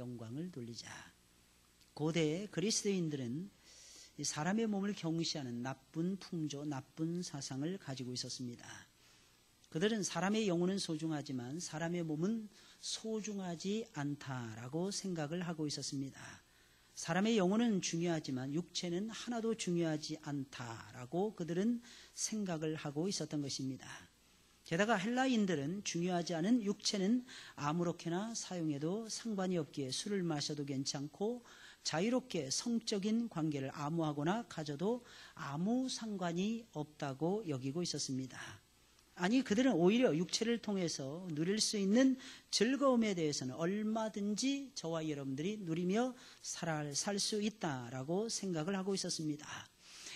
영광을 돌리자. 고대 그리스도인들은 사람의 몸을 경시하는 나쁜 풍조, 나쁜 사상을 가지고 있었습니다. 그들은 사람의 영혼은 소중하지만 사람의 몸은 소중하지 않다라고 생각을 하고 있었습니다. 사람의 영혼은 중요하지만 육체는 하나도 중요하지 않다라고 그들은 생각을 하고 있었던 것입니다. 게다가 헬라인들은 중요하지 않은 육체는 아무렇게나 사용해도 상관이 없기에 술을 마셔도 괜찮고 자유롭게 성적인 관계를 아무하거나 가져도 아무 상관이 없다고 여기고 있었습니다. 아니, 그들은 오히려 육체를 통해서 누릴 수 있는 즐거움에 대해서는 얼마든지 저와 여러분들이 누리며 살 수 있다라고 생각을 하고 있었습니다.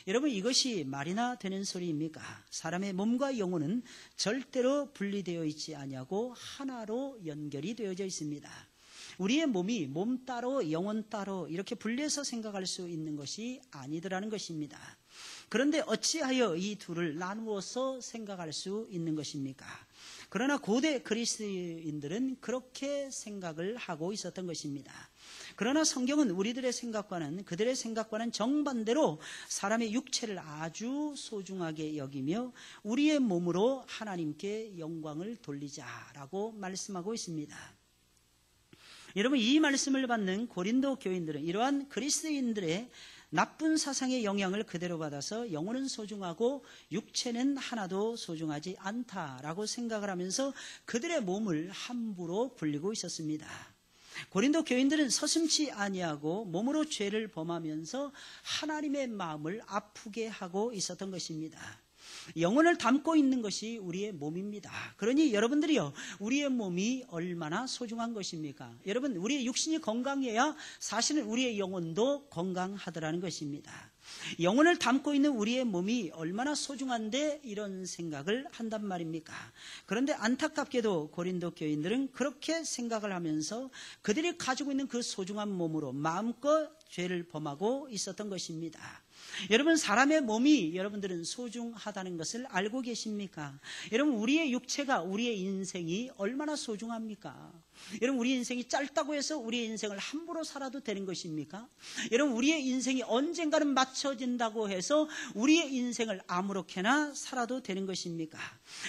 여러분, 이것이 말이나 되는 소리입니까? 사람의 몸과 영혼은 절대로 분리되어 있지 아니하고 하나로 연결이 되어져 있습니다. 우리의 몸이 몸 따로 영혼 따로 이렇게 분리해서 생각할 수 있는 것이 아니더라는 것입니다. 그런데 어찌하여 이 둘을 나누어서 생각할 수 있는 것입니까? 그러나 고대 그리스도인들은 그렇게 생각을 하고 있었던 것입니다. 그러나 성경은 우리들의 생각과는, 그들의 생각과는 정반대로 사람의 육체를 아주 소중하게 여기며 우리의 몸으로 하나님께 영광을 돌리자라고 말씀하고 있습니다. 여러분, 이 말씀을 받는 고린도 교인들은 이러한 그리스도인들의 나쁜 사상의 영향을 그대로 받아서 영혼은 소중하고 육체는 하나도 소중하지 않다라고 생각을 하면서 그들의 몸을 함부로 불리고 있었습니다. 고린도 교인들은 서슴지 아니하고 몸으로 죄를 범하면서 하나님의 마음을 아프게 하고 있었던 것입니다. 영혼을 담고 있는 것이 우리의 몸입니다. 그러니 여러분들이요, 우리의 몸이 얼마나 소중한 것입니까? 여러분, 우리의 육신이 건강해야 사실은 우리의 영혼도 건강하더라는 것입니다. 영혼을 담고 있는 우리의 몸이 얼마나 소중한데 이런 생각을 한단 말입니까? 그런데 안타깝게도 고린도 교인들은 그렇게 생각을 하면서 그들이 가지고 있는 그 소중한 몸으로 마음껏 죄를 범하고 있었던 것입니다. 여러분, 사람의 몸이 여러분들은 소중하다는 것을 알고 계십니까? 여러분, 우리의 육체가, 우리의 인생이 얼마나 소중합니까? 여러분, 우리 인생이 짧다고 해서 우리의 인생을 함부로 살아도 되는 것입니까? 여러분, 우리의 인생이 언젠가는 맞춰진다고 해서 우리의 인생을 아무렇게나 살아도 되는 것입니까?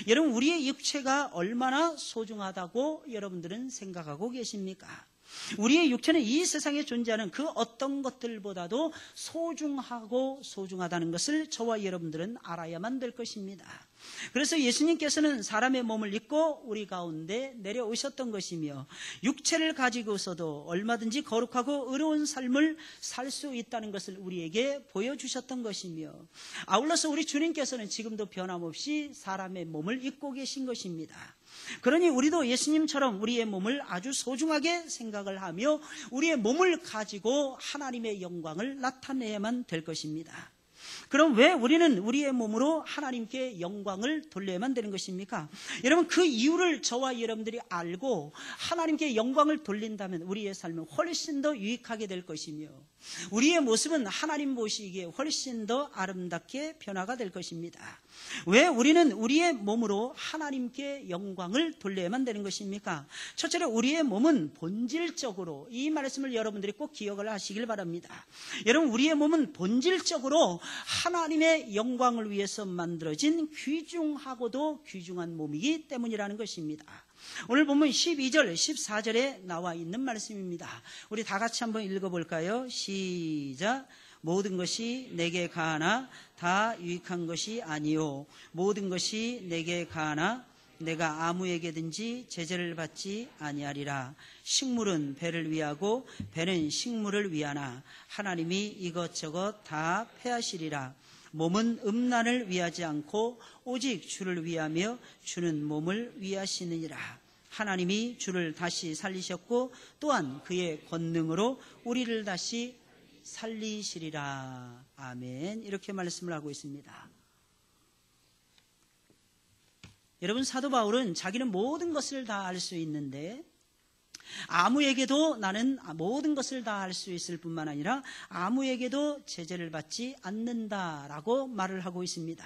여러분, 우리의 육체가 얼마나 소중하다고 여러분들은 생각하고 계십니까? 우리의 육체는 이 세상에 존재하는 그 어떤 것들보다도 소중하고 소중하다는 것을 저와 여러분들은 알아야만 될 것입니다. 그래서 예수님께서는 사람의 몸을 입고 우리 가운데 내려오셨던 것이며 육체를 가지고서도 얼마든지 거룩하고 의로운 삶을 살 수 있다는 것을 우리에게 보여주셨던 것이며 아울러서 우리 주님께서는 지금도 변함없이 사람의 몸을 입고 계신 것입니다. 그러니 우리도 예수님처럼 우리의 몸을 아주 소중하게 생각을 하며 우리의 몸을 가지고 하나님의 영광을 나타내야만 될 것입니다. 그럼 왜 우리는 우리의 몸으로 하나님께 영광을 돌려야만 되는 것입니까? 여러분, 그 이유를 저와 여러분들이 알고 하나님께 영광을 돌린다면 우리의 삶은 훨씬 더 유익하게 될 것이며 우리의 모습은 하나님 보시기에 훨씬 더 아름답게 변화가 될 것입니다. 왜 우리는 우리의 몸으로 하나님께 영광을 돌려야만 되는 것입니까? 첫째로 우리의 몸은 본질적으로, 이 말씀을 여러분들이 꼭 기억을 하시길 바랍니다. 여러분, 우리의 몸은 본질적으로 하나님의 영광을 위해서 만들어진 귀중하고도 귀중한 몸이기 때문이라는 것입니다. 오늘 본문 12절, 14절에 나와 있는 말씀입니다. 우리 다 같이 한번 읽어볼까요? 시작. 모든 것이 내게 가하나 다 유익한 것이 아니요 모든 것이 내게 가하나 내가 아무에게든지 제재를 받지 아니하리라. 식물은 배를 위하고 배는 식물을 위하나 하나님이 이것저것 다 패하시리라. 몸은 음란을 위하지 않고 오직 주를 위하며 주는 몸을 위하시느니라. 하나님이 주를 다시 살리셨고 또한 그의 권능으로 우리를 다시 살리시리라. 아멘. 이렇게 말씀을 하고 있습니다. 여러분, 사도 바울은 자기는 모든 것을 다 알 수 있는데 아무에게도 나는 모든 것을 다 알 수 있을 뿐만 아니라 아무에게도 제재를 받지 않는다라고 말을 하고 있습니다.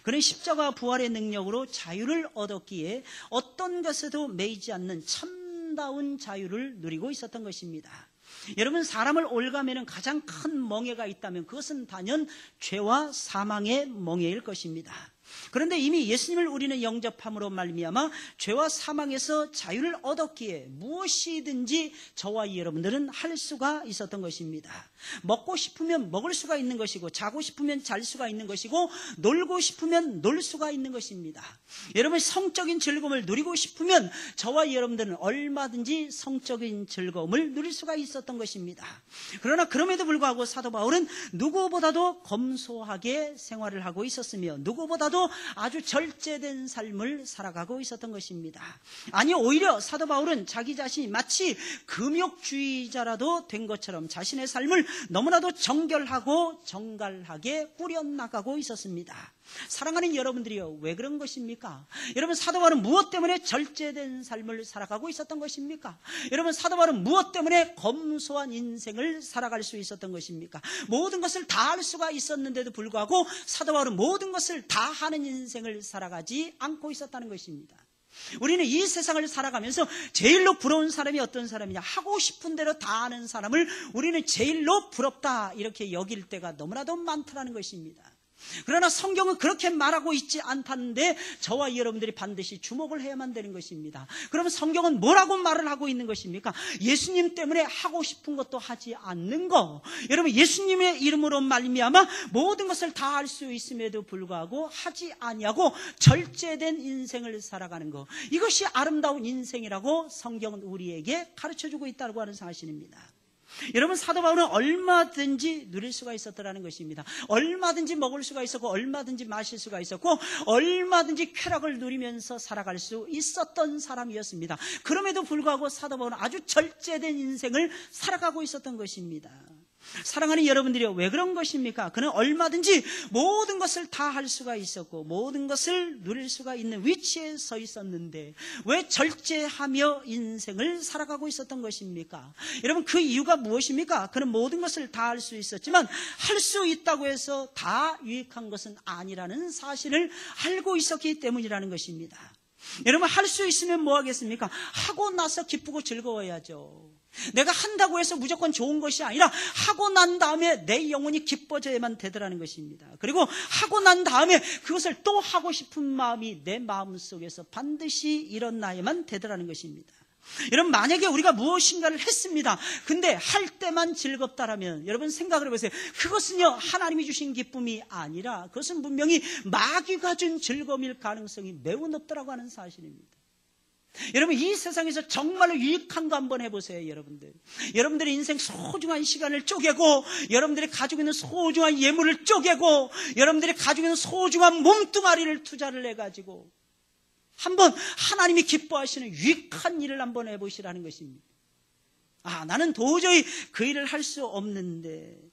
그는 십자가 부활의 능력으로 자유를 얻었기에 어떤 것에도 매이지 않는 참 아름다운 자유를 누리고 있었던 것입니다. 여러분, 사람을 올가매는 가장 큰 멍에가 있다면 그것은 단연 죄와 사망의 멍에일 것입니다. 그런데 이미 예수님을 우리는 영접함으로 말미암아 죄와 사망에서 자유를 얻었기에 무엇이든지 저와 여러분들은 할 수가 있었던 것입니다. 먹고 싶으면 먹을 수가 있는 것이고, 자고 싶으면 잘 수가 있는 것이고, 놀고 싶으면 놀 수가 있는 것입니다. 여러분, 성적인 즐거움을 누리고 싶으면 저와 여러분들은 얼마든지 성적인 즐거움을 누릴 수가 있었던 것입니다. 그러나 그럼에도 불구하고 사도 바울은 누구보다도 검소하게 생활을 하고 있었으며 누구보다도 아주 절제된 삶을 살아가고 있었던 것입니다. 아니, 오히려 사도 바울은 자기 자신이 마치 금욕주의자라도 된 것처럼 자신의 삶을 너무나도 정결하고 정갈하게 꾸려나가고 있었습니다. 사랑하는 여러분들이요, 왜 그런 것입니까? 여러분, 사도 바울은 무엇 때문에 절제된 삶을 살아가고 있었던 것입니까? 여러분, 사도 바울은 무엇 때문에 검소한 인생을 살아갈 수 있었던 것입니까? 모든 것을 다 할 수가 있었는데도 불구하고 사도 바울은 모든 것을 다 하는 인생을 살아가지 않고 있었다는 것입니다. 우리는 이 세상을 살아가면서 제일로 부러운 사람이 어떤 사람이냐, 하고 싶은 대로 다 하는 사람을 우리는 제일로 부럽다 이렇게 여길 때가 너무나도 많다는 것입니다. 그러나 성경은 그렇게 말하고 있지 않다는데 저와 여러분들이 반드시 주목을 해야만 되는 것입니다. 그러면 성경은 뭐라고 말을 하고 있는 것입니까? 예수님 때문에 하고 싶은 것도 하지 않는 거. 여러분, 예수님의 이름으로 말미암아 모든 것을 다 할 수 있음에도 불구하고 하지 아니하고 절제된 인생을 살아가는 거, 이것이 아름다운 인생이라고 성경은 우리에게 가르쳐주고 있다고 하는 사실입니다. 여러분, 사도 바울은 얼마든지 누릴 수가 있었더라는 것입니다. 얼마든지 먹을 수가 있었고, 얼마든지 마실 수가 있었고, 얼마든지 쾌락을 누리면서 살아갈 수 있었던 사람이었습니다. 그럼에도 불구하고 사도 바울은 아주 절제된 인생을 살아가고 있었던 것입니다. 사랑하는 여러분들이요, 왜 그런 것입니까? 그는 얼마든지 모든 것을 다 할 수가 있었고 모든 것을 누릴 수가 있는 위치에 서 있었는데 왜 절제하며 인생을 살아가고 있었던 것입니까? 여러분, 그 이유가 무엇입니까? 그는 모든 것을 다 할 수 있었지만 할 수 있다고 해서 다 유익한 것은 아니라는 사실을 알고 있었기 때문이라는 것입니다. 여러분, 할 수 있으면 뭐 하겠습니까? 하고 나서 기쁘고 즐거워야죠. 내가 한다고 해서 무조건 좋은 것이 아니라 하고 난 다음에 내 영혼이 기뻐져야만 되더라는 것입니다. 그리고 하고 난 다음에 그것을 또 하고 싶은 마음이 내 마음속에서 반드시 일어나야만 되더라는 것입니다. 여러분, 만약에 우리가 무엇인가를 했습니다. 근데 할 때만 즐겁다라면 여러분 생각을 해보세요. 그것은요, 하나님이 주신 기쁨이 아니라 그것은 분명히 마귀가 준 즐거움일 가능성이 매우 높다라고 하는 사실입니다. 여러분, 이 세상에서 정말로 유익한 거 한번 해보세요. 여러분들의 인생 소중한 시간을 쪼개고, 여러분들이 가지고 있는 소중한 예물을 쪼개고, 여러분들이 가지고 있는 소중한 몸뚱아리를 투자를 해가지고 한번 하나님이 기뻐하시는 유익한 일을 한번 해보시라는 것입니다. 나는 도저히 그 일을 할 수 없는데,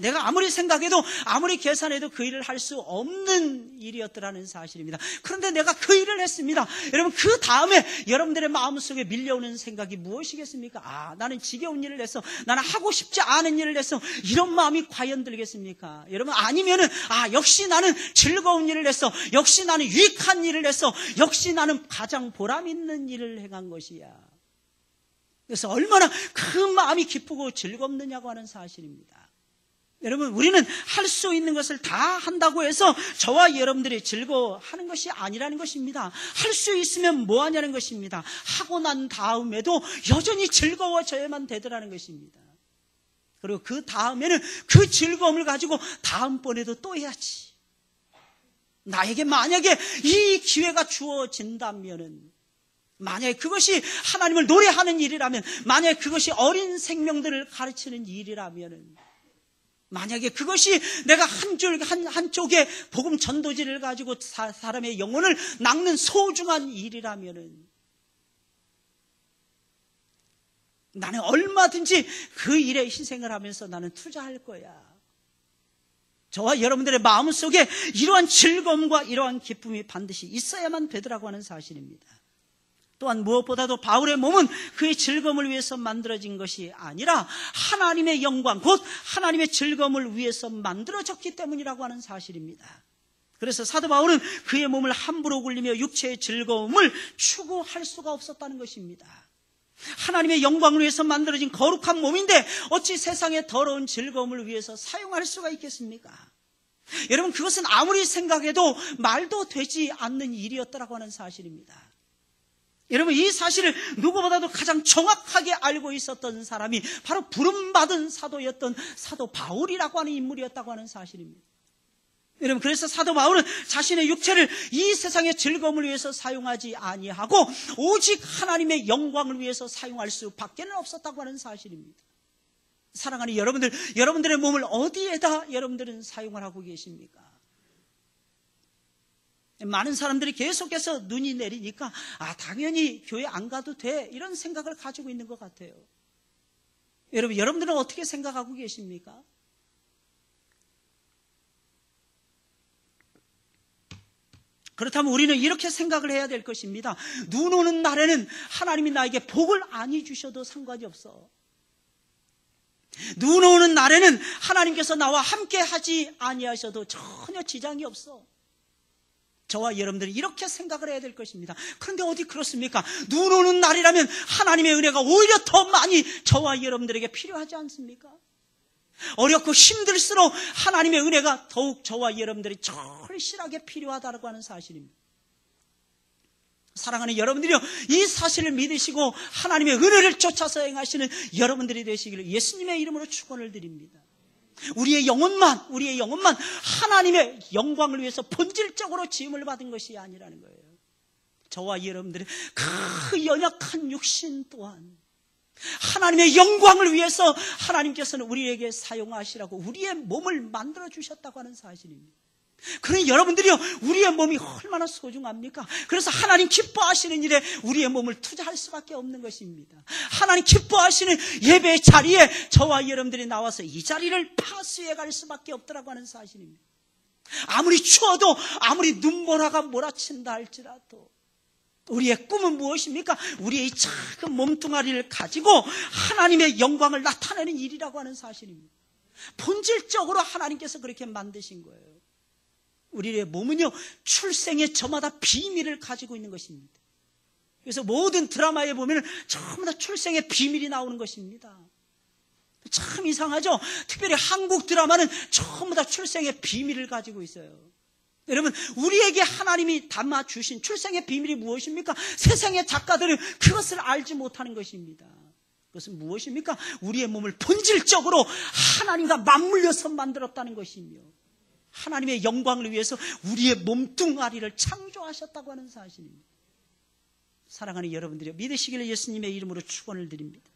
내가 아무리 생각해도 아무리 계산해도 그 일을 할 수 없는 일이었더라는 사실입니다. 그런데 내가 그 일을 했습니다. 여러분, 그 다음에 여러분들의 마음속에 밀려오는 생각이 무엇이겠습니까? 나는 지겨운 일을 했어. 나는 하고 싶지 않은 일을 했어. 이런 마음이 과연 들겠습니까? 여러분, 아니면은 역시 나는 즐거운 일을 했어. 역시 나는 유익한 일을 했어. 역시 나는 가장 보람 있는 일을 행한 것이야. 그래서 얼마나 그 마음이 기쁘고 즐겁느냐고 하는 사실입니다. 여러분, 우리는 할 수 있는 것을 다 한다고 해서 저와 여러분들이 즐거워하는 것이 아니라는 것입니다. 할 수 있으면 뭐 하냐는 것입니다. 하고 난 다음에도 여전히 즐거워져야만 되더라는 것입니다. 그리고 그 다음에는 그 즐거움을 가지고 다음번에도 또 해야지. 나에게 만약에 이 기회가 주어진다면은, 만약에 그것이 하나님을 노래하는 일이라면, 만약에 그것이 어린 생명들을 가르치는 일이라면은, 만약에 그것이 내가 한쪽에 복음 전도지를 가지고 사람의 영혼을 낚는 소중한 일이라면은 나는 얼마든지 그 일에 희생을 하면서 나는 투자할 거야. 저와 여러분들의 마음속에 이러한 즐거움과 이러한 기쁨이 반드시 있어야만 되더라고 하는 사실입니다. 또한 무엇보다도 바울의 몸은 그의 즐거움을 위해서 만들어진 것이 아니라 하나님의 영광, 곧 하나님의 즐거움을 위해서 만들어졌기 때문이라고 하는 사실입니다. 그래서 사도 바울은 그의 몸을 함부로 굴리며 육체의 즐거움을 추구할 수가 없었다는 것입니다. 하나님의 영광을 위해서 만들어진 거룩한 몸인데 어찌 세상의 더러운 즐거움을 위해서 사용할 수가 있겠습니까? 여러분, 그것은 아무리 생각해도 말도 되지 않는 일이었다라고 하는 사실입니다. 여러분, 이 사실을 누구보다도 가장 정확하게 알고 있었던 사람이 바로 부름받은 사도였던 사도 바울이라고 하는 인물이었다고 하는 사실입니다. 여러분, 그래서 사도 바울은 자신의 육체를 이 세상의 즐거움을 위해서 사용하지 아니하고 오직 하나님의 영광을 위해서 사용할 수밖에는 없었다고 하는 사실입니다. 사랑하는 여러분들, 여러분들의 몸을 어디에다 여러분들은 사용을 하고 계십니까? 많은 사람들이 계속해서 눈이 내리니까 당연히 교회 안 가도 돼, 이런 생각을 가지고 있는 것 같아요. 여러분, 여러분들은 어떻게 생각하고 계십니까? 그렇다면 우리는 이렇게 생각을 해야 될 것입니다. 눈 오는 날에는 하나님이 나에게 복을 아니 주셔도 상관이 없어. 눈 오는 날에는 하나님께서 나와 함께 하지 아니하셔도 전혀 지장이 없어. 저와 여러분들이 이렇게 생각을 해야 될 것입니다. 그런데 어디 그렇습니까? 눈 오는 날이라면 하나님의 은혜가 오히려 더 많이 저와 여러분들에게 필요하지 않습니까? 어렵고 힘들수록 하나님의 은혜가 더욱 저와 여러분들이 절실하게 필요하다고 하는 사실입니다. 사랑하는 여러분들이요, 이 사실을 믿으시고 하나님의 은혜를 쫓아서 행하시는 여러분들이 되시기를 예수님의 이름으로 축원을 드립니다. 우리의 영혼만 하나님의 영광을 위해서 본질적으로 지음을 받은 것이 아니라는 거예요. 저와 여러분들의 그 연약한 육신 또한 하나님의 영광을 위해서 하나님께서는 우리에게 사용하시라고 우리의 몸을 만들어 주셨다고 하는 사실입니다. 그러니 여러분들이요, 우리의 몸이 얼마나 소중합니까? 그래서 하나님 기뻐하시는 일에 우리의 몸을 투자할 수밖에 없는 것입니다. 하나님 기뻐하시는 예배의 자리에 저와 여러분들이 나와서 이 자리를 파수해 갈 수밖에 없더라고 하는 사실입니다. 아무리 추워도, 아무리 눈보라가 몰아친다 할지라도 우리의 꿈은 무엇입니까? 우리의 작은 몸뚱아리를 가지고 하나님의 영광을 나타내는 일이라고 하는 사실입니다. 본질적으로 하나님께서 그렇게 만드신 거예요. 우리의 몸은요, 출생의 저마다 비밀을 가지고 있는 것입니다. 그래서 모든 드라마에 보면 전부 다 출생의 비밀이 나오는 것입니다. 참 이상하죠? 특별히 한국 드라마는 전부 다 출생의 비밀을 가지고 있어요. 여러분, 우리에게 하나님이 담아주신 출생의 비밀이 무엇입니까? 세상의 작가들은 그것을 알지 못하는 것입니다. 그것은 무엇입니까? 우리의 몸을 본질적으로 하나님과 맞물려서 만들었다는 것이며 하나님의 영광을 위해서 우리의 몸뚱아리를 창조하셨다고 하는 사실입니다. 사랑하는 여러분들이 믿으시기를 예수님의 이름으로 축원을 드립니다.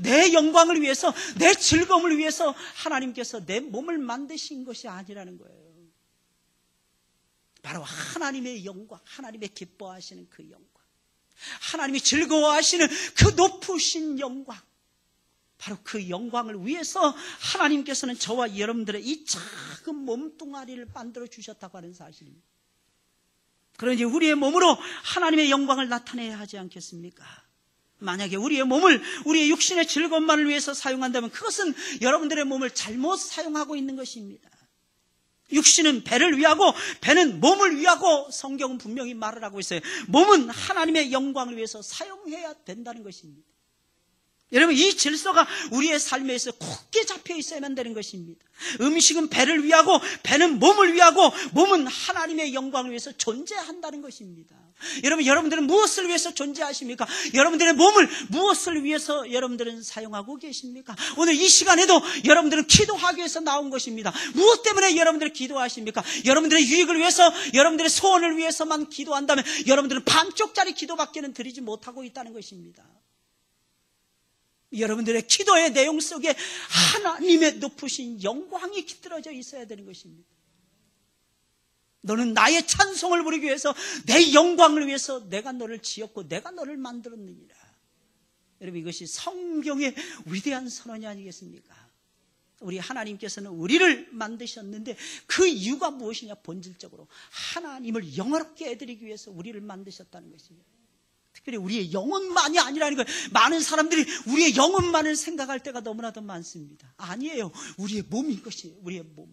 내 영광을 위해서, 내 즐거움을 위해서 하나님께서 내 몸을 만드신 것이 아니라는 거예요. 바로 하나님의 영광, 하나님의 기뻐하시는 그 영광, 하나님이 즐거워하시는 그 높으신 영광, 바로 그 영광을 위해서 하나님께서는 저와 여러분들의 이 작은 몸뚱아리를 만들어 주셨다고 하는 사실입니다. 그러니 우리의 몸으로 하나님의 영광을 나타내야 하지 않겠습니까? 만약에 우리의 몸을, 우리의 육신의 즐거움만을 위해서 사용한다면 그것은 여러분들의 몸을 잘못 사용하고 있는 것입니다. 육신은 배를 위하고 배는 몸을 위하고 성경은 분명히 말을 하고 있어요. 몸은 하나님의 영광을 위해서 사용해야 된다는 것입니다. 여러분, 이 질서가 우리의 삶에서 굳게 잡혀 있어야만 되는 것입니다. 음식은 배를 위하고 배는 몸을 위하고 몸은 하나님의 영광을 위해서 존재한다는 것입니다. 여러분, 여러분들은 무엇을 위해서 존재하십니까? 여러분들의 몸을 무엇을 위해서 여러분들은 사용하고 계십니까? 오늘 이 시간에도 여러분들은 기도하기 위해서 나온 것입니다. 무엇 때문에 여러분들이 기도하십니까? 여러분들의 유익을 위해서, 여러분들의 소원을 위해서만 기도한다면 여러분들은 반쪽짜리 기도밖에는 드리지 못하고 있다는 것입니다. 여러분들의 기도의 내용 속에 하나님의 높으신 영광이 깃들어져 있어야 되는 것입니다. 너는 나의 찬송을 부르기 위해서, 내 영광을 위해서 내가 너를 지었고 내가 너를 만들었느니라. 여러분, 이것이 성경의 위대한 선언이 아니겠습니까? 우리 하나님께서는 우리를 만드셨는데 그 이유가 무엇이냐? 본질적으로 하나님을 영화롭게 해드리기 위해서 우리를 만드셨다는 것입니다. 특별히 우리의 영혼만이 아니라는 거예요. 많은 사람들이 우리의 영혼만을 생각할 때가 너무나도 많습니다. 아니에요. 우리의 몸인 것이에요. 우리의 몸.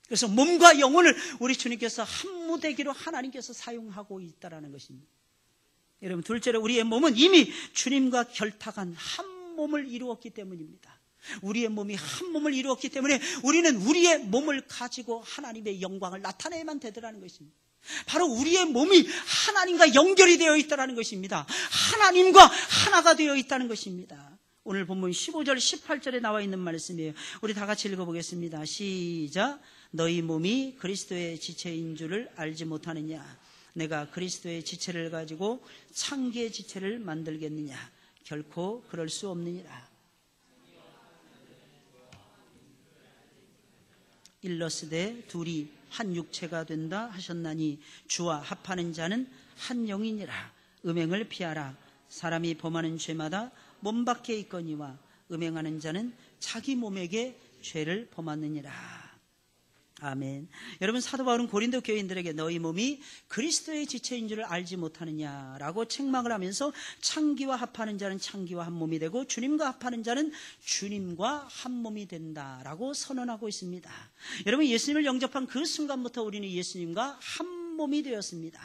그래서 몸과 영혼을 우리 주님께서 한 무대기로 하나님께서 사용하고 있다는 것입니다. 여러분, 둘째로 우리의 몸은 이미 주님과 결탁한 한 몸을 이루었기 때문입니다. 우리의 몸이 한 몸을 이루었기 때문에 우리는 우리의 몸을 가지고 하나님의 영광을 나타내야만 되더라는 것입니다. 바로 우리의 몸이 하나님과 연결이 되어 있다는 것입니다. 하나님과 하나가 되어 있다는 것입니다. 오늘 본문 15절 18절에 나와 있는 말씀이에요. 우리 다 같이 읽어보겠습니다. 시작. 너희 몸이 그리스도의 지체인 줄을 알지 못하느냐? 내가 그리스도의 지체를 가지고 창기의 지체를 만들겠느냐? 결코 그럴 수 없느니라. 일러스되 둘이 한 육체가 된다 하셨나니 주와 합하는 자는 한 영이니라. 음행을 피하라. 사람이 범하는 죄마다 몸 밖에 있거니와 음행하는 자는 자기 몸에게 죄를 범하느니라. 아멘. 여러분, 사도 바울은 고린도 교인들에게 너희 몸이 그리스도의 지체인 줄을 알지 못하느냐라고 책망을 하면서 창기와 합하는 자는 창기와 한 몸이 되고 주님과 합하는 자는 주님과 한 몸이 된다라고 선언하고 있습니다. 여러분, 예수님을 영접한 그 순간부터 우리는 예수님과 한 몸이 되었습니다.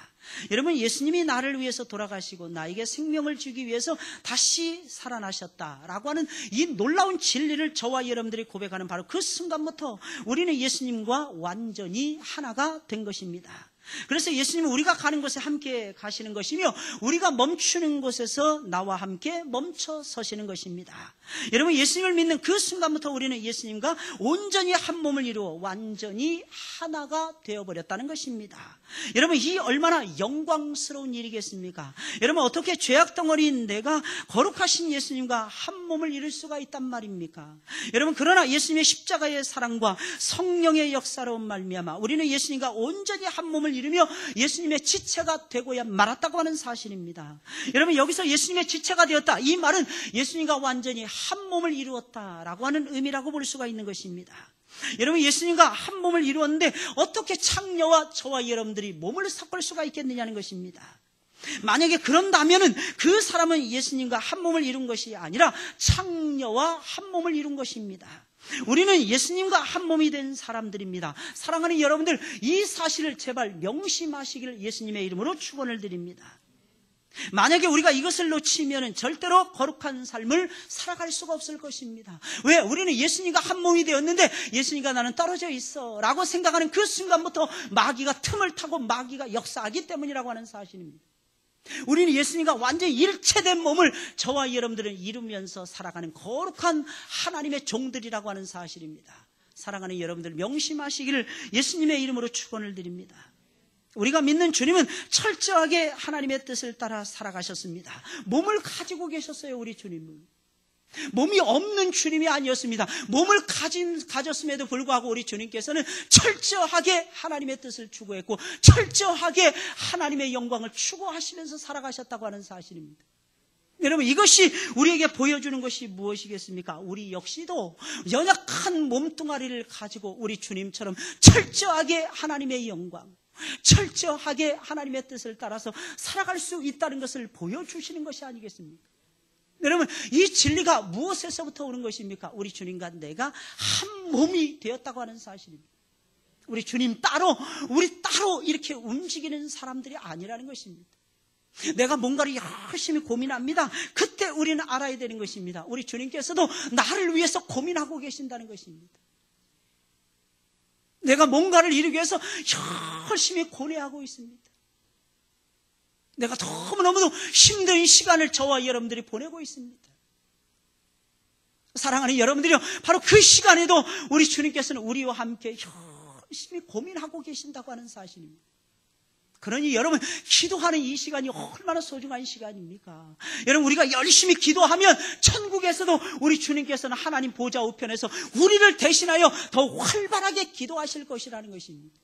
여러분, 예수님이 나를 위해서 돌아가시고 나에게 생명을 주기 위해서 다시 살아나셨다라고 하는 이 놀라운 진리를 저와 여러분들이 고백하는 바로 그 순간부터 우리는 예수님과 완전히 하나가 된 것입니다. 그래서 예수님은 우리가 가는 곳에 함께 가시는 것이며 우리가 멈추는 곳에서 나와 함께 멈춰 서시는 것입니다. 여러분, 예수님을 믿는 그 순간부터 우리는 예수님과 온전히 한 몸을 이루어 완전히 하나가 되어버렸다는 것입니다. 여러분, 이 얼마나 영광스러운 일이겠습니까? 여러분, 어떻게 죄악덩어리인 내가 거룩하신 예수님과 한 몸을 이룰 수가 있단 말입니까? 여러분, 그러나 예수님의 십자가의 사랑과 성령의 역사로 말미암아 우리는 예수님과 온전히 한 몸을 이루며 예수님의 지체가 되고야 말았다고 하는 사실입니다. 여러분, 여기서 예수님의 지체가 되었다, 이 말은 예수님과 완전히 한 몸을 이루었다라고 하는 의미라고 볼 수가 있는 것입니다. 여러분, 예수님과 한 몸을 이루었는데 어떻게 창녀와 저와 여러분들이 몸을 섞을 수가 있겠느냐는 것입니다. 만약에 그런다면은 그 사람은 예수님과 한 몸을 이룬 것이 아니라 창녀와 한 몸을 이룬 것입니다. 우리는 예수님과 한 몸이 된 사람들입니다. 사랑하는 여러분들, 이 사실을 제발 명심하시기를 예수님의 이름으로 축원을 드립니다. 만약에 우리가 이것을 놓치면 절대로 거룩한 삶을 살아갈 수가 없을 것입니다. 왜? 우리는 예수님과 한 몸이 되었는데 예수님과 나는 떨어져 있어 라고 생각하는 그 순간부터 마귀가 틈을 타고 마귀가 역사하기 때문이라고 하는 사실입니다. 우리는 예수님과 완전히 일체된 몸을 저와 여러분들은 이루면서 살아가는 거룩한 하나님의 종들이라고 하는 사실입니다. 사랑하는 여러분들, 명심하시기를 예수님의 이름으로 축원을 드립니다. 우리가 믿는 주님은 철저하게 하나님의 뜻을 따라 살아가셨습니다. 몸을 가지고 계셨어요. 우리 주님은 몸이 없는 주님이 아니었습니다. 몸을 가졌음에도 불구하고 우리 주님께서는 철저하게 하나님의 뜻을 추구했고 철저하게 하나님의 영광을 추구하시면서 살아가셨다고 하는 사실입니다. 여러분, 이것이 우리에게 보여주는 것이 무엇이겠습니까? 우리 역시도 연약한 몸뚱아리를 가지고 우리 주님처럼 철저하게 하나님의 영광, 철저하게 하나님의 뜻을 따라서 살아갈 수 있다는 것을 보여주시는 것이 아니겠습니까? 여러분, 이 진리가 무엇에서부터 오는 것입니까? 우리 주님과 내가 한 몸이 되었다고 하는 사실입니다. 우리 주님 따로, 우리 따로 이렇게 움직이는 사람들이 아니라는 것입니다. 내가 뭔가를 열심히 고민합니다. 그때 우리는 알아야 되는 것입니다. 우리 주님께서도 나를 위해서 고민하고 계신다는 것입니다. 내가 뭔가를 이루기 위해서 열심히 고뇌하고 있습니다. 내가 너무너무 힘든 시간을 저와 여러분들이 보내고 있습니다. 사랑하는 여러분들이요, 바로 그 시간에도 우리 주님께서는 우리와 함께 열심히 고민하고 계신다고 하는 사실입니다. 그러니 여러분, 기도하는 이 시간이 얼마나 소중한 시간입니까? 여러분, 우리가 열심히 기도하면 천국에서도 우리 주님께서는 하나님 보좌 우편에서 우리를 대신하여 더 활발하게 기도하실 것이라는 것입니다.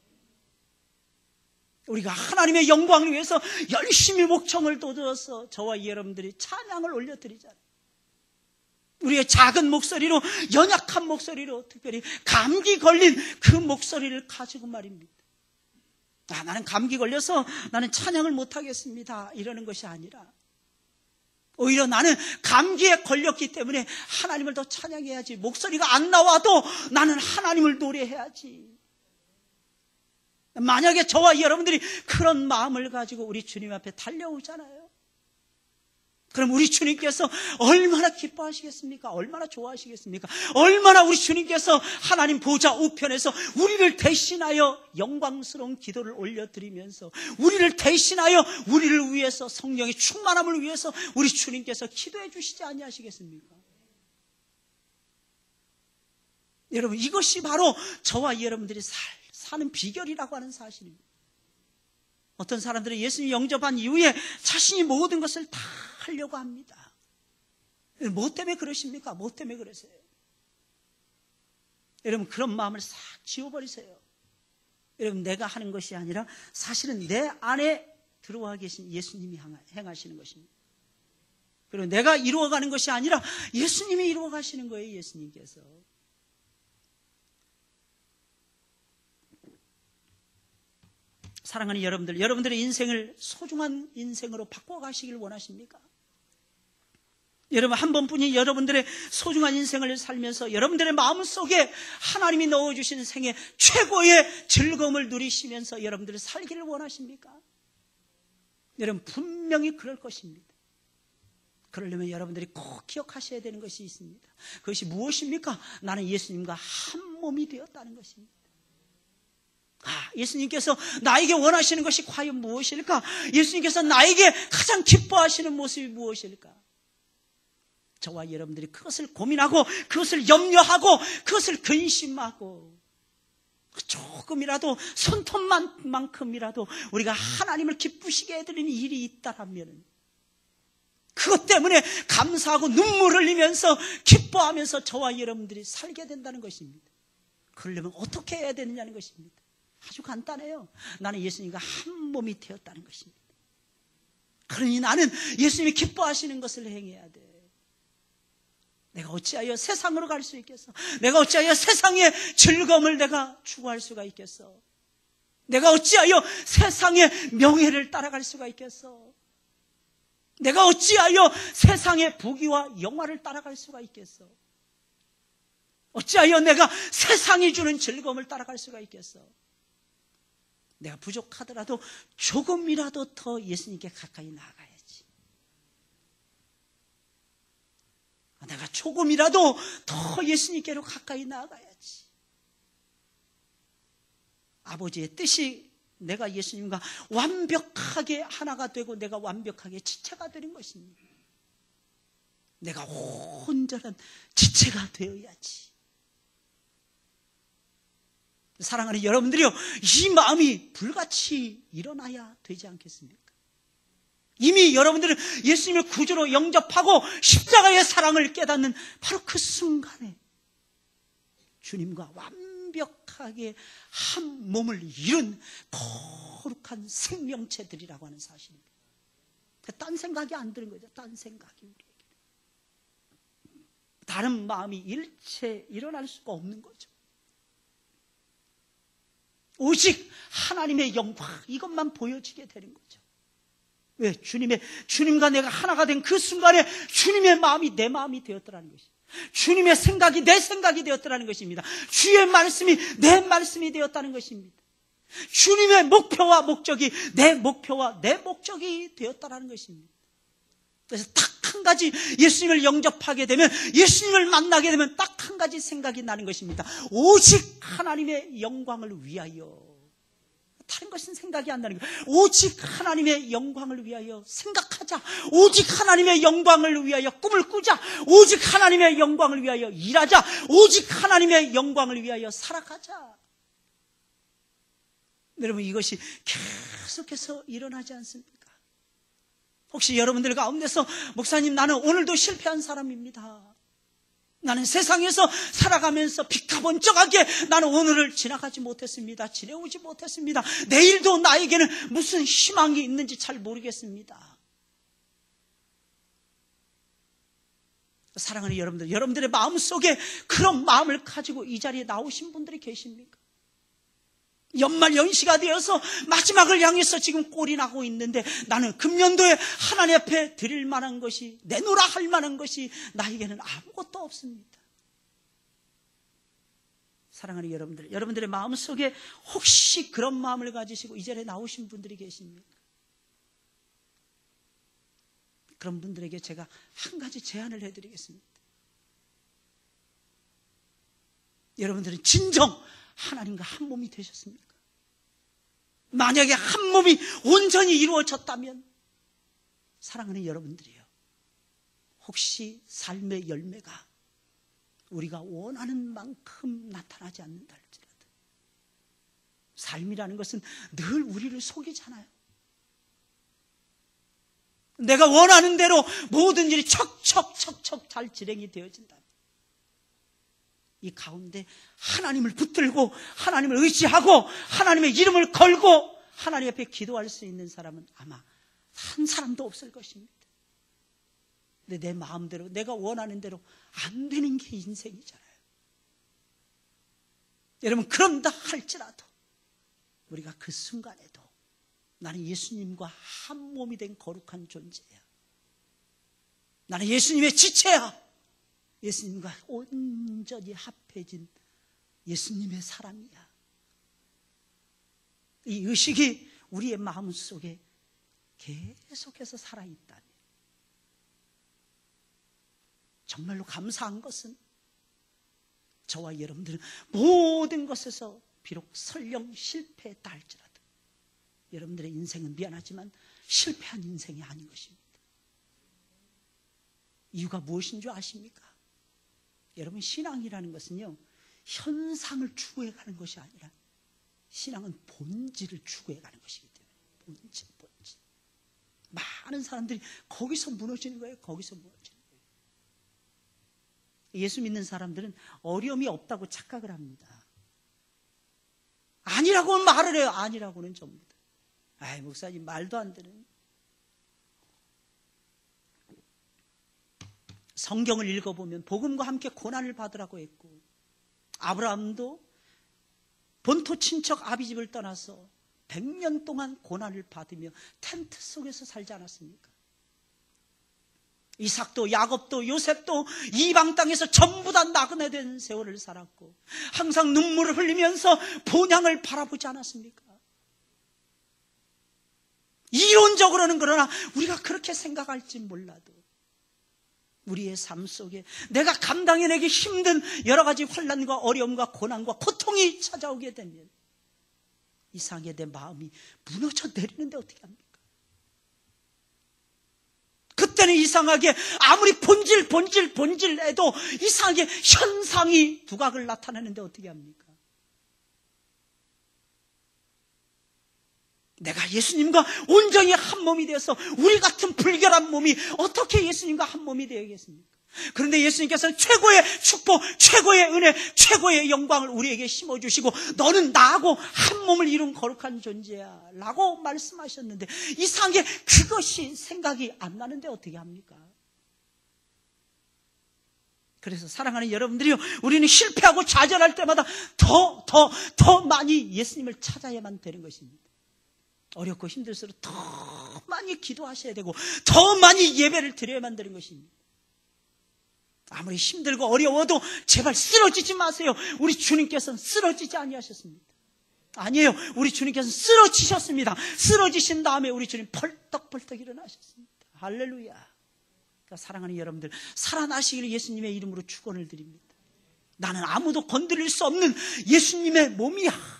우리가 하나님의 영광을 위해서 열심히 목청을 돋워서 저와 여러분들이 찬양을 올려드리잖아요. 우리의 작은 목소리로, 연약한 목소리로, 특별히 감기 걸린 그 목소리를 가지고 말입니다. 나는 감기 걸려서 나는 찬양을 못하겠습니다, 이러는 것이 아니라 오히려 나는 감기에 걸렸기 때문에 하나님을 더 찬양해야지, 목소리가 안 나와도 나는 하나님을 노래해야지. 만약에 저와 여러분들이 그런 마음을 가지고 우리 주님 앞에 달려오잖아요. 그럼 우리 주님께서 얼마나 기뻐하시겠습니까? 얼마나 좋아하시겠습니까? 얼마나 우리 주님께서 하나님 보좌 우편에서 우리를 대신하여 영광스러운 기도를 올려드리면서 우리를 대신하여 우리를 위해서 성령의 충만함을 위해서 우리 주님께서 기도해 주시지 아니하시겠습니까? 여러분, 이것이 바로 저와 여러분들이 사는 비결이라고 하는 사실입니다. 어떤 사람들은 예수님 영접한 이후에 자신이 모든 것을 다 하려고 합니다. 뭐 때문에 그러십니까? 뭐 때문에 그러세요? 여러분, 그런 마음을 싹 지워버리세요. 여러분, 내가 하는 것이 아니라 사실은 내 안에 들어와 계신 예수님이 행하시는 것입니다. 그리고 내가 이루어가는 것이 아니라 예수님이 이루어가시는 거예요. 예수님께서. 사랑하는 여러분들, 여러분들의 인생을 소중한 인생으로 바꿔가시길 원하십니까? 여러분, 한 번뿐인 여러분들의 소중한 인생을 살면서 여러분들의 마음속에 하나님이 넣어주신 생애 최고의 즐거움을 누리시면서 여러분들이 살기를 원하십니까? 여러분, 분명히 그럴 것입니다. 그러려면 여러분들이 꼭 기억하셔야 되는 것이 있습니다. 그것이 무엇입니까? 나는 예수님과 한 몸이 되었다는 것입니다. 예수님께서 나에게 원하시는 것이 과연 무엇일까? 예수님께서 나에게 가장 기뻐하시는 모습이 무엇일까? 저와 여러분들이 그것을 고민하고 그것을 염려하고 그것을 근심하고 조금이라도 손톱만큼이라도 우리가 하나님을 기쁘시게 해드리는 일이 있다라면 그것 때문에 감사하고 눈물을 흘리면서 기뻐하면서 저와 여러분들이 살게 된다는 것입니다. 그러려면 어떻게 해야 되느냐는 것입니다. 아주 간단해요. 나는 예수님과 한 몸이 되었다는 것입니다. 그러니 나는 예수님이 기뻐하시는 것을 행해야 돼. 내가 어찌하여 세상으로 갈 수 있겠어? 내가 어찌하여 세상의 즐거움을 내가 추구할 수가 있겠어? 내가 어찌하여 세상의 명예를 따라갈 수가 있겠어? 내가 어찌하여 세상의 부귀와 영화를 따라갈 수가 있겠어? 어찌하여 내가 세상이 주는 즐거움을 따라갈 수가 있겠어? 내가 부족하더라도 조금이라도 더 예수님께 가까이 나아가야지. 내가 조금이라도 더 예수님께로 가까이 나아가야지. 아버지의 뜻이 내가 예수님과 완벽하게 하나가 되고 내가 완벽하게 지체가 되는 것입니다. 내가 온전한 지체가 되어야지. 사랑하는 여러분들이요, 이 마음이 불같이 일어나야 되지 않겠습니까? 이미 여러분들은 예수님을 구주로 영접하고 십자가의 사랑을 깨닫는 바로 그 순간에 주님과 완벽하게 한 몸을 이룬 거룩한 생명체들이라고 하는 사실입니다. 딴 생각이 안 드는 거죠. 딴 생각이 우리에게. 다른 마음이 일체 일어날 수가 없는 거죠. 오직 하나님의 영광, 이것만 보여지게 되는 거죠. 왜? 주님과 내가 하나가 된 그 순간에 주님의 마음이 내 마음이 되었더라는 것입니다. 주님의 생각이 내 생각이 되었더라는 것입니다. 주의 말씀이 내 말씀이 되었다는 것입니다. 주님의 목표와 목적이 내 목표와 내 목적이 되었다는 것입니다. 그래서 딱 한 가지 예수님을 영접하게 되면, 예수님을 만나게 되면 딱 한 가지 생각이 나는 것입니다. 오직 하나님의 영광을 위하여. 다른 것은 생각이 안 나는 거예요. 오직 하나님의 영광을 위하여 생각하자. 오직 하나님의 영광을 위하여 꿈을 꾸자. 오직 하나님의 영광을 위하여 일하자. 오직 하나님의 영광을 위하여 살아가자. 여러분, 이것이 계속해서 일어나지 않습니까? 혹시 여러분들 가운데서 목사님, 나는 오늘도 실패한 사람입니다. 나는 세상에서 살아가면서 비카번쩍하게 나는 오늘을 지나가지 못했습니다. 지내오지 못했습니다. 내일도 나에게는 무슨 희망이 있는지 잘 모르겠습니다. 사랑하는 여러분들, 여러분들의 마음속에 그런 마음을 가지고 이 자리에 나오신 분들이 계십니까? 연말 연시가 되어서 마지막을 향해서 지금 꼴이 나고 있는데 나는 금년도에 하나님 앞에 드릴 만한 것이, 내놓으라 할 만한 것이 나에게는 아무것도 없습니다. 사랑하는 여러분들, 여러분들의 마음속에 혹시 그런 마음을 가지시고 이 자리에 나오신 분들이 계십니까? 그런 분들에게 제가 한 가지 제안을 해드리겠습니다. 여러분들은 진정 하나님과 한 몸이 되셨습니까? 만약에 한 몸이 온전히 이루어졌다면, 사랑하는 여러분들이요, 혹시 삶의 열매가 우리가 원하는 만큼 나타나지 않는다 할지라도, 삶이라는 것은 늘 우리를 속이잖아요. 내가 원하는 대로 모든 일이 척척척척 잘 진행이 되어진다. 이 가운데 하나님을 붙들고 하나님을 의지하고 하나님의 이름을 걸고 하나님 앞에 기도할 수 있는 사람은 아마 한 사람도 없을 것입니다. 근데 내 마음대로, 내가 원하는 대로 안 되는 게 인생이잖아요. 여러분, 그런다 할지라도 우리가 그 순간에도 나는 예수님과 한 몸이 된 거룩한 존재야, 나는 예수님의 지체야, 예수님과 온전히 합해진 예수님의 사람이야, 이 의식이 우리의 마음속에 계속해서 살아있다면, 정말로 감사한 것은 저와 여러분들은 모든 것에서 비록 설령 실패했다 할지라도 여러분들의 인생은 미안하지만 실패한 인생이 아닌 것입니다. 이유가 무엇인 줄 아십니까? 여러분, 신앙이라는 것은요, 현상을 추구해가는 것이 아니라 신앙은 본질을 추구해가는 것이기 때문에, 본질. 많은 사람들이 거기서 무너지는 거예요. 거기서 무너지는 거예요. 예수 믿는 사람들은 어려움이 없다고 착각을 합니다. 아니라고는 말을 해요. 아니라고는 전부 다. 아이, 목사님, 말도 안 되는. 성경을 읽어보면 복음과 함께 고난을 받으라고 했고, 아브라함도 본토 친척 아비집을 떠나서 100년 동안 고난을 받으며 텐트 속에서 살지 않았습니까? 이삭도 야곱도 요셉도 이방 땅에서 전부 다 나그네 된 세월을 살았고 항상 눈물을 흘리면서 본향을 바라보지 않았습니까? 이론적으로는 그러나 우리가 그렇게 생각할지 몰라도 우리의 삶 속에 내가 감당해내기 힘든 여러 가지 환난과 어려움과 고난과 고통이 찾아오게 되면 이상하게 내 마음이 무너져 내리는데 어떻게 합니까? 그때는 이상하게 아무리 본질 해도 이상하게 현상이 두각을 나타내는데 어떻게 합니까? 내가 예수님과 온전히 한 몸이 되어서 우리 같은 불결한 몸이 어떻게 예수님과 한 몸이 되겠습니까? 그런데 예수님께서는 최고의 축복, 최고의 은혜, 최고의 영광을 우리에게 심어주시고 너는 나하고 한 몸을 이룬 거룩한 존재야 라고 말씀하셨는데 이상하게 그것이 생각이 안 나는데 어떻게 합니까? 그래서 사랑하는 여러분들이요, 우리는 실패하고 좌절할 때마다 더 많이 예수님을 찾아야만 되는 것입니다. 어렵고 힘들수록 더 많이 기도하셔야 되고 더 많이 예배를 드려야만 되는 것입니다. 아무리 힘들고 어려워도 제발 쓰러지지 마세요. 우리 주님께서는 쓰러지지 아니하셨습니다. 아니에요. 우리 주님께서는 쓰러지셨습니다. 쓰러지신 다음에 우리 주님 펄떡펄떡 일어나셨습니다. 할렐루야. 그러니까 사랑하는 여러분들, 살아나시기를 예수님의 이름으로 축원을 드립니다. 나는 아무도 건드릴 수 없는 예수님의 몸이야.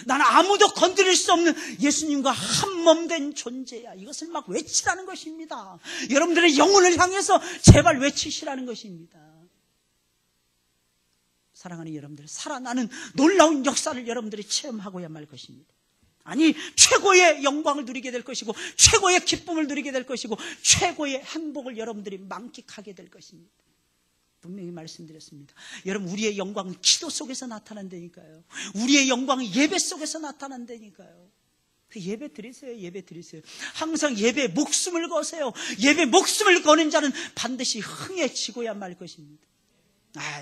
나는 아무도 건드릴 수 없는 예수님과 한 몸 된 존재야. 이것을 막 외치라는 것입니다. 여러분들의 영혼을 향해서 제발 외치시라는 것입니다. 사랑하는 여러분들, 살아나는 놀라운 역사를 여러분들이 체험하고야 말 것입니다. 아니, 최고의 영광을 누리게 될 것이고 최고의 기쁨을 누리게 될 것이고 최고의 행복을 여러분들이 만끽하게 될 것입니다. 분명히 말씀드렸습니다. 여러분, 우리의 영광은 기도 속에서 나타난다니까요. 우리의 영광은 예배 속에서 나타난다니까요. 예배 드리세요. 예배 드리세요. 항상 예배에 목숨을 거세요. 예배 목숨을 거는 자는 반드시 흥해지고야 말 것입니다.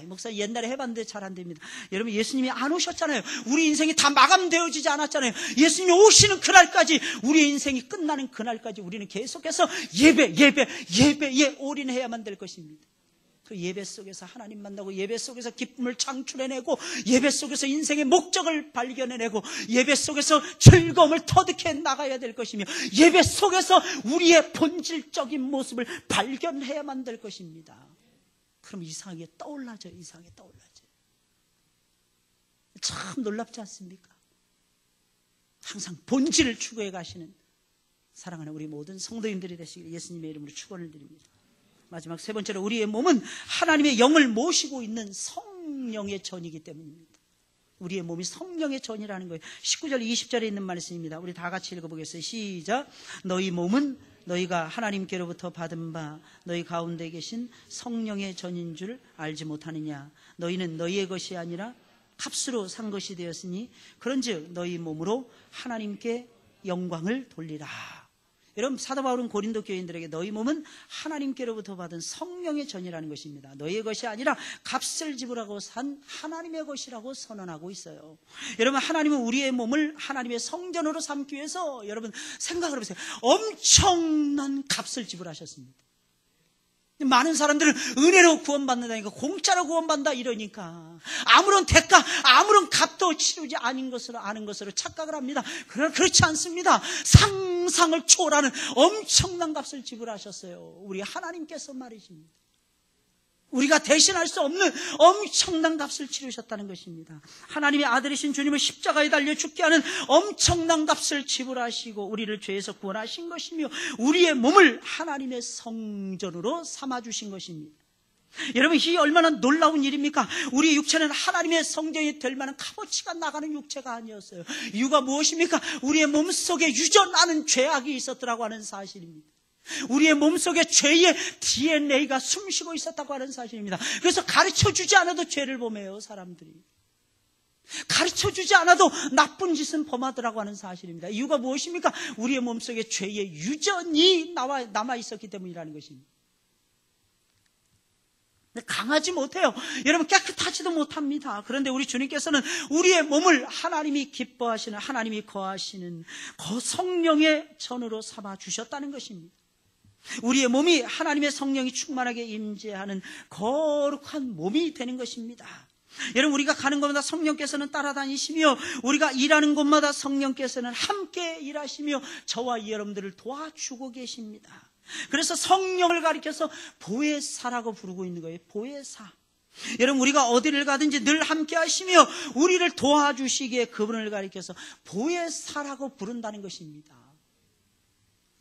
목사 옛날에 해봤는데 잘 안 됩니다. 여러분, 예수님이 안 오셨잖아요. 우리 인생이 다 마감되어지지 않았잖아요. 예수님이 오시는 그날까지, 우리의 인생이 끝나는 그날까지 우리는 계속해서 예배에 올인해야만 될 것입니다. 그 예배 속에서 하나님 만나고 예배 속에서 기쁨을 창출해내고 예배 속에서 인생의 목적을 발견해내고 예배 속에서 즐거움을 터득해 나가야 될 것이며 예배 속에서 우리의 본질적인 모습을 발견해야만 될 것입니다. 그럼 이상하게 떠올라져. 참 놀랍지 않습니까? 항상 본질을 추구해 가시는 사랑하는 우리 모든 성도님들이 되시길 예수님의 이름으로 축원을 드립니다. 마지막 세 번째로 우리의 몸은 하나님의 영을 모시고 있는 성령의 전이기 때문입니다. 우리의 몸이 성령의 전이라는 거예요. 19절 20절에 있는 말씀입니다. 우리 다 같이 읽어보겠어요. 시작. 너희 몸은 너희가 하나님께로부터 받은 바 너희 가운데 계신 성령의 전인 줄 알지 못하느냐. 너희는 너희의 것이 아니라 값으로 산 것이 되었으니 그런즉 너희 몸으로 하나님께 영광을 돌리라. 여러분, 사도 바울은 고린도 교인들에게 너희 몸은 하나님께로부터 받은 성령의 전이라는 것입니다. 너희의 것이 아니라 값을 지불하고 산 하나님의 것이라고 선언하고 있어요. 여러분, 하나님은 우리의 몸을 하나님의 성전으로 삼기 위해서 여러분 생각을 해보세요. 엄청난 값을 지불하셨습니다. 많은 사람들은 은혜로 구원받는다니까, 공짜로 구원받는다 이러니까 아무런 대가, 아무런 값도 치르지 아닌 것으로 아는 것으로 착각을 합니다. 그러나 그렇지 않습니다. 상상을 초월하는 엄청난 값을 지불하셨어요. 우리 하나님께서 말이십니다. 우리가 대신할 수 없는 엄청난 값을 치르셨다는 것입니다. 하나님의 아들이신 주님을 십자가에 달려 죽게 하는 엄청난 값을 지불하시고 우리를 죄에서 구원하신 것이며 우리의 몸을 하나님의 성전으로 삼아주신 것입니다. 여러분, 이 얼마나 놀라운 일입니까? 우리 육체는 하나님의 성전이 될 만한 값어치가 나가는 육체가 아니었어요. 이유가 무엇입니까? 우리의 몸속에 유전하는 죄악이 있었더라고 하는 사실입니다. 우리의 몸속에 죄의 DNA가 숨쉬고 있었다고 하는 사실입니다. 그래서 가르쳐주지 않아도 죄를 범해요, 사람들이. 가르쳐주지 않아도 나쁜 짓은 범하더라고 하는 사실입니다. 이유가 무엇입니까? 우리의 몸속에 죄의 유전이 남아있었기 때문이라는 것입니다. 강하지 못해요. 여러분, 깨끗하지도 못합니다. 그런데 우리 주님께서는 우리의 몸을 하나님이 기뻐하시는, 하나님이 거하시는 성령의 전으로 삼아 주셨다는 것입니다. 우리의 몸이 하나님의 성령이 충만하게 임재하는 거룩한 몸이 되는 것입니다. 여러분, 우리가 가는 곳마다 성령께서는 따라다니시며 우리가 일하는 곳마다 성령께서는 함께 일하시며 저와 여러분들을 도와주고 계십니다. 그래서 성령을 가리켜서 보혜사라고 부르고 있는 거예요. 보혜사. 여러분, 우리가 어디를 가든지 늘 함께 하시며 우리를 도와주시기에 그분을 가리켜서 보혜사라고 부른다는 것입니다.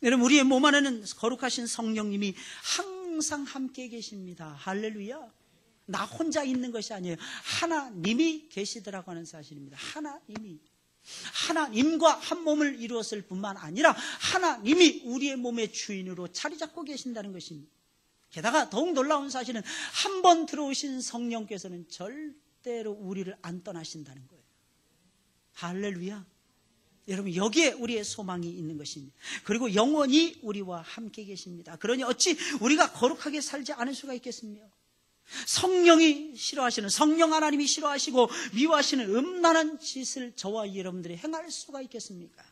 여러분, 우리의 몸 안에는 거룩하신 성령님이 항상 함께 계십니다. 할렐루야. 나 혼자 있는 것이 아니에요. 하나님이 계시더라고 하는 사실입니다. 하나님과 한 몸을 이루었을 뿐만 아니라 하나님이 우리의 몸의 주인으로 자리 잡고 계신다는 것입니다. 게다가 더욱 놀라운 사실은 한 번 들어오신 성령께서는 절대로 우리를 안 떠나신다는 거예요. 할렐루야. 여러분, 여기에 우리의 소망이 있는 것입니다. 그리고 영원히 우리와 함께 계십니다. 그러니 어찌 우리가 거룩하게 살지 않을 수가 있겠습니까? 성령이 싫어하시는, 성령 하나님이 싫어하시고 미워하시는 음란한 짓을 저와 여러분들이 행할 수가 있겠습니까?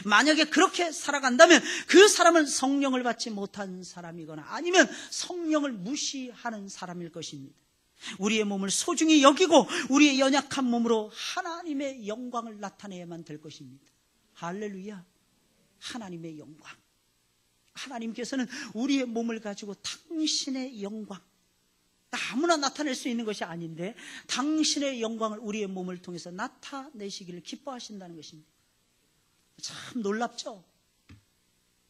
만약에 그렇게 살아간다면 그 사람은 성령을 받지 못한 사람이거나 아니면 성령을 무시하는 사람일 것입니다. 우리의 몸을 소중히 여기고 우리의 연약한 몸으로 하나님의 영광을 나타내야만 될 것입니다. 할렐루야. 하나님의 영광. 하나님께서는 우리의 몸을 가지고 당신의 영광, 아무나 나타낼 수 있는 것이 아닌데 당신의 영광을 우리의 몸을 통해서 나타내시기를 기뻐하신다는 것입니다. 참 놀랍죠?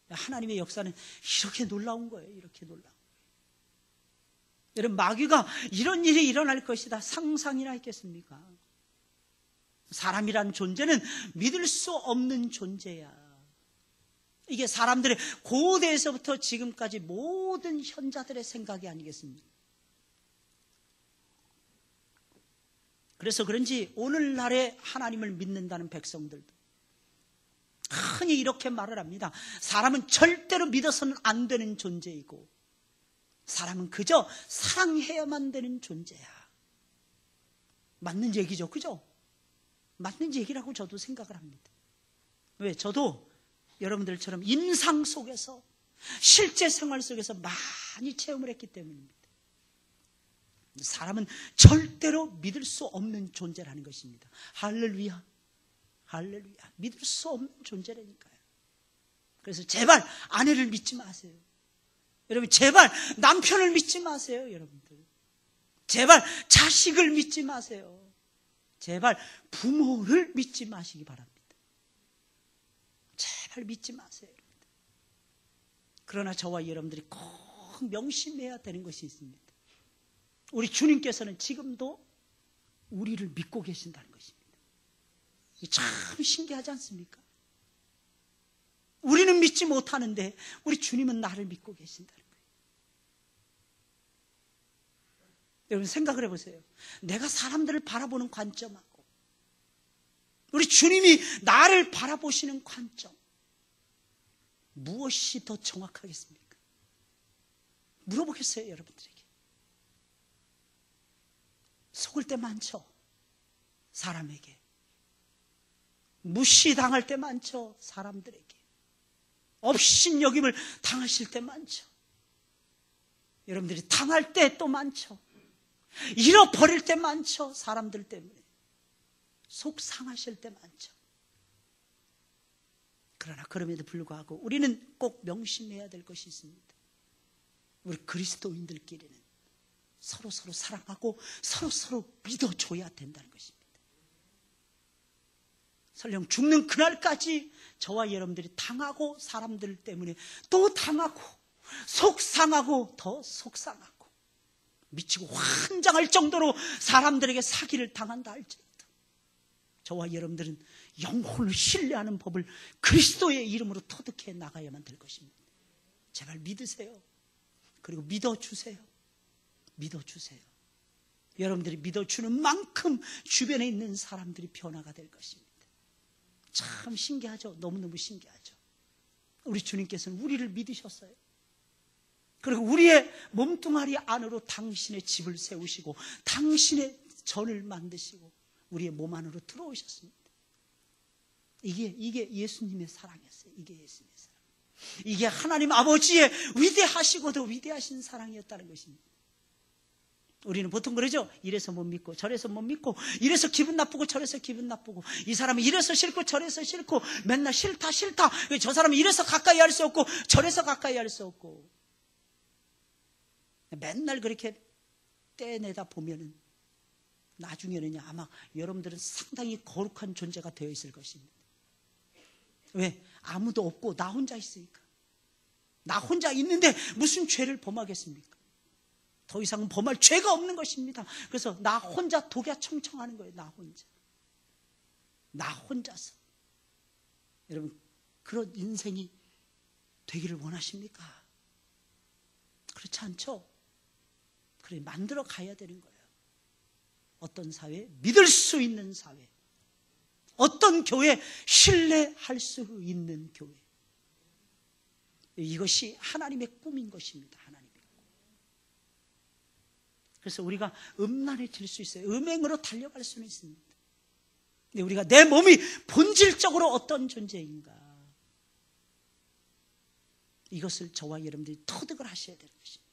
하나님의 역사는 이렇게 놀라운 거예요. 이렇게 놀라운 거예요. 여러분, 마귀가 이런 일이 일어날 것이다 상상이나 했겠습니까? 사람이란 존재는 믿을 수 없는 존재야. 이게 사람들의 고대에서부터 지금까지 모든 현자들의 생각이 아니겠습니까? 그래서 그런지 오늘날에 하나님을 믿는다는 백성들도 흔히 이렇게 말을 합니다. 사람은 절대로 믿어서는 안 되는 존재이고 사람은 그저 사랑해야만 되는 존재야. 맞는 얘기죠, 그죠? 맞는 얘기라고 저도 생각을 합니다. 왜? 저도 여러분들처럼 임상 속에서 실제 생활 속에서 많이 체험을 했기 때문입니다. 사람은 절대로 믿을 수 없는 존재라는 것입니다. 할렐루야. 할렐루야. 믿을 수 없는 존재라니까요. 그래서 제발 아내를 믿지 마세요. 여러분, 제발 남편을 믿지 마세요. 여러분들, 제발 자식을 믿지 마세요. 제발 부모를 믿지 마시기 바랍니다. 제발 믿지 마세요. 여러분들. 그러나 저와 여러분들이 꼭 명심해야 되는 것이 있습니다. 우리 주님께서는 지금도 우리를 믿고 계신다는 것입니다. 참 신기하지 않습니까? 우리는 믿지 못하는데 우리 주님은 나를 믿고 계신다는 거예요. 여러분, 생각을 해보세요. 내가 사람들을 바라보는 관점하고 우리 주님이 나를 바라보시는 관점, 무엇이 더 정확하겠습니까? 물어보겠어요, 여러분들에게. 속을 때 많죠, 사람에게. 무시당할 때 많죠, 사람들에게. 업신여김을 당하실 때 많죠. 여러분들이 당할 때 또 많죠. 잃어버릴 때 많죠, 사람들 때문에. 속 상하실 때 많죠. 그러나 그럼에도 불구하고 우리는 꼭 명심해야 될 것이 있습니다. 우리 그리스도인들끼리는 서로 사랑하고 서로 믿어줘야 된다는 것입니다. 설령 죽는 그날까지 저와 여러분들이 당하고, 사람들 때문에 또 당하고, 속상하고, 더 속상하고, 미치고 환장할 정도로 사람들에게 사기를 당한다 할지라도 저와 여러분들은 영혼을 신뢰하는 법을 그리스도의 이름으로 터득해 나가야만 될 것입니다. 제발 믿으세요. 그리고 믿어주세요. 믿어주세요. 여러분들이 믿어주는 만큼 주변에 있는 사람들이 변화가 될 것입니다. 참 신기하죠? 너무너무 신기하죠? 우리 주님께서는 우리를 믿으셨어요. 그리고 우리의 몸뚱아리 안으로 당신의 집을 세우시고 당신의 전을 만드시고 우리의 몸 안으로 들어오셨습니다. 이게 예수님의 사랑이었어요. 이게 예수님의 사랑. 이게 하나님 아버지의 위대하시고도 위대하신 사랑이었다는 것입니다. 우리는 보통 그러죠. 이래서 못 믿고 저래서 못 믿고, 이래서 기분 나쁘고 저래서 기분 나쁘고, 이 사람은 이래서 싫고 저래서 싫고, 맨날 싫다 저 사람은 이래서 가까이 할 수 없고 저래서 가까이 할 수 없고, 맨날 그렇게 떼내다 보면은 나중에는 아마 여러분들은 상당히 거룩한 존재가 되어 있을 것입니다. 왜? 아무도 없고 나 혼자 있으니까. 나 혼자 있는데 무슨 죄를 범하겠습니까? 더 이상은 범할 죄가 없는 것입니다. 그래서 나 혼자 독야청청하는 거예요. 나 혼자서. 여러분, 그런 인생이 되기를 원하십니까? 그렇지 않죠? 그래, 만들어 가야 되는 거예요. 어떤 사회? 믿을 수 있는 사회. 어떤 교회? 신뢰할 수 있는 교회. 이것이 하나님의 꿈인 것입니다. 하나님의 꿈. 그래서 우리가 음란해질 수 있어요. 음행으로 달려갈 수는 있습니다. 근데 우리가 내 몸이 본질적으로 어떤 존재인가, 이것을 저와 여러분들이 터득을 하셔야 되는 것입니다.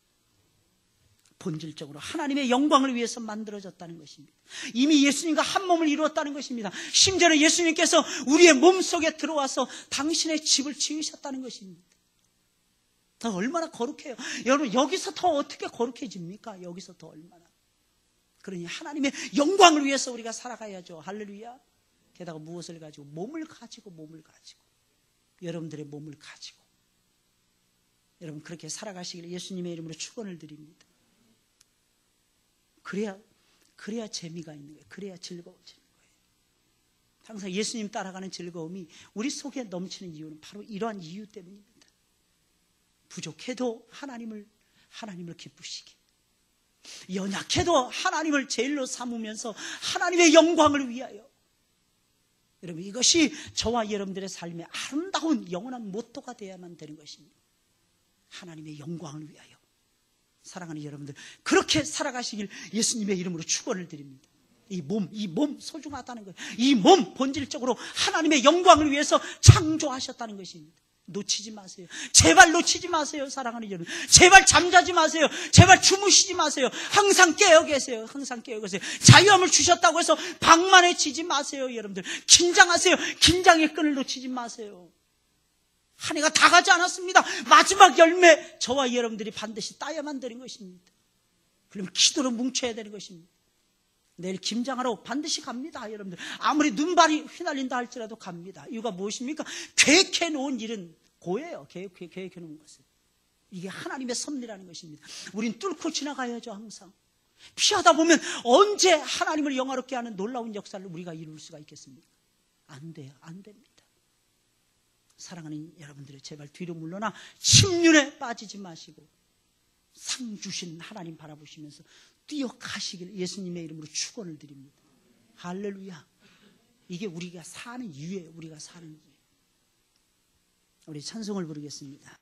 본질적으로 하나님의 영광을 위해서 만들어졌다는 것입니다. 이미 예수님과 한 몸을 이루었다는 것입니다. 심지어는 예수님께서 우리의 몸속에 들어와서 당신의 집을 지으셨다는 것입니다. 더 얼마나 거룩해요. 여러분, 여기서 더 어떻게 거룩해집니까? 여기서 더 얼마나. 그러니 하나님의 영광을 위해서 우리가 살아가야죠. 할렐루야. 게다가 무엇을 가지고? 몸을 가지고 여러분들의 몸을 가지고 여러분 그렇게 살아가시길 예수님의 이름으로 축원을 드립니다. 그래야 재미가 있는 거예요. 그래야 즐거워지는 거예요. 항상 예수님 따라가는 즐거움이 우리 속에 넘치는 이유는 바로 이러한 이유 때문입니다. 부족해도 하나님을 기쁘시게, 연약해도 하나님을 제일로 삼으면서 하나님의 영광을 위하여. 여러분, 이것이 저와 여러분들의 삶의 아름다운 영원한 모토가 되어야만 되는 것입니다. 하나님의 영광을 위하여. 사랑하는 여러분들, 그렇게 살아가시길 예수님의 이름으로 축원을 드립니다. 이 몸 소중하다는 거예요. 이 몸 본질적으로 하나님의 영광을 위해서 창조하셨다는 것입니다. 놓치지 마세요. 제발 놓치지 마세요. 사랑하는 여러분, 제발 잠자지 마세요. 제발 주무시지 마세요. 항상 깨어 계세요. 항상 깨어 계세요. 자유함을 주셨다고 해서 방만해지지 마세요. 여러분들 긴장하세요. 긴장의 끈을 놓치지 마세요. 한 해가 다 가지 않았습니다. 마지막 열매 저와 여러분들이 반드시 따야만 되는 것입니다. 그러면 기도로 뭉쳐야 되는 것입니다. 내일 김장하러 반드시 갑니다. 여러분들 아무리 눈발이 휘날린다 할지라도 갑니다. 이유가 무엇입니까? 계획해 놓은 일은 고예요. 계획해 놓은 것은. 이게 하나님의 섭리라는 것입니다. 우린 뚫고 지나가야죠. 항상 피하다 보면 언제 하나님을 영화롭게 하는 놀라운 역사를 우리가 이룰 수가 있겠습니까? 안 돼요. 안 됩니다. 사랑하는 여러분들이 제발 뒤로 물러나 침륜에 빠지지 마시고 상 주신 하나님 바라보시면서 뛰어가시길 예수님의 이름으로 축원을 드립니다. 할렐루야. 이게 우리가 사는 이유예요. 우리가 사는 이유. 우리 찬송을 부르겠습니다.